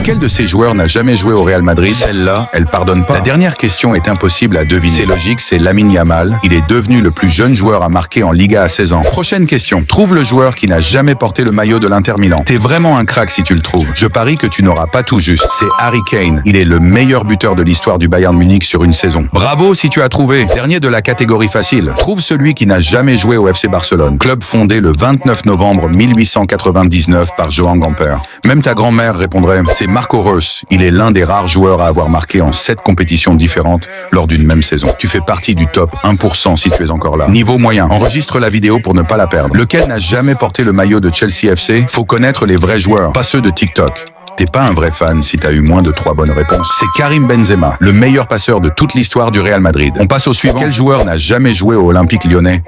Lequel de ces joueurs n'a jamais joué au Real Madrid? Celle-là, elle pardonne pas. La dernière question est impossible à deviner. C'est logique, c'est Lamine Yamal. Il est devenu le plus jeune joueur à marquer en Liga à 16 ans. Prochaine question. Trouve le joueur qui n'a jamais porté le maillot de l'Inter Milan. T'es vraiment un crack si tu le trouves. Je parie que tu n'auras pas tout juste. C'est Harry Kane. Il est le meilleur buteur de l'histoire du Bayern Munich sur une saison. Bravo si tu as trouvé. Dernier de la catégorie facile. Trouve celui qui n'a jamais joué au FC Barcelone. Club fondé le 29 novembre 1899 par Joan Gamper. Même ta grand-mère répondrait, c'est Marco Reus. Il est l'un des rares joueurs à avoir marqué en 7 compétitions différentes lors d'une même saison. Tu fais partie du top 1% si tu es encore là. Niveau moyen. Enregistre la vidéo pour ne pas la perdre. Lequel n'a jamais porté le maillot de Chelsea FC? Faut connaître les vrais joueurs, pas ceux de TikTok. T'es pas un vrai fan si t'as eu moins de 3 bonnes réponses. C'est Karim Benzema, le meilleur passeur de toute l'histoire du Real Madrid. On passe au suivant. Quel joueur n'a jamais joué au Olympique Lyonnais?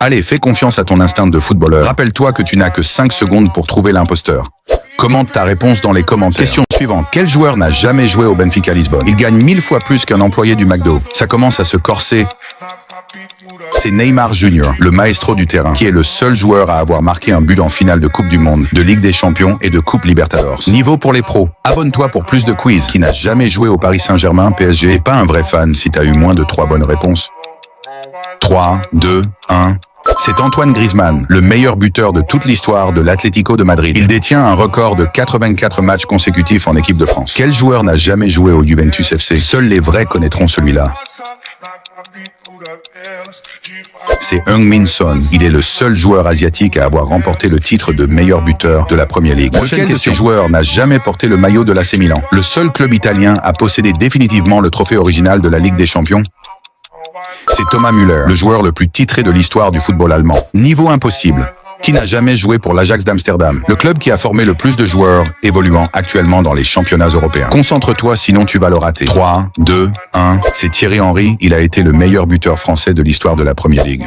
Allez, fais confiance à ton instinct de footballeur. Rappelle-toi que tu n'as que 5 secondes pour trouver l'imposteur. Commente ta réponse dans les commentaires. Question suivante. Quel joueur n'a jamais joué au Benfica Lisbonne? Il gagne 1000 fois plus qu'un employé du McDo. Ça commence à se corser. C'est Neymar Jr., le maestro du terrain, qui est le seul joueur à avoir marqué un but en finale de Coupe du Monde, de Ligue des Champions et de Coupe Libertadores. Niveau pour les pros. Abonne-toi pour plus de quiz. Qui n'a jamais joué au Paris Saint-Germain, PSG? T'es pas un vrai fan si t'as eu moins de 3 bonnes réponses. 3, 2, 1... C'est Antoine Griezmann, le meilleur buteur de toute l'histoire de l'Atlético de Madrid. Il détient un record de 84 matchs consécutifs en équipe de France. Quel joueur n'a jamais joué au Juventus FC? Seuls les vrais connaîtront celui-là. C'est Heung-min Son. Il est le seul joueur asiatique à avoir remporté le titre de meilleur buteur de la Premier League. Lequel de ces joueurs n'a jamais porté le maillot de l'AC Milan? Le seul club italien à posséder définitivement le trophée original de la Ligue des Champions? C'est Thomas Müller, le joueur le plus titré de l'histoire du football allemand. Niveau impossible. Qui n'a jamais joué pour l'Ajax d'Amsterdam? Le club qui a formé le plus de joueurs évoluant actuellement dans les championnats européens. Concentre-toi, sinon tu vas le rater. 3, 2, 1. C'est Thierry Henry. Il a été le meilleur buteur français de l'histoire de la Premier League.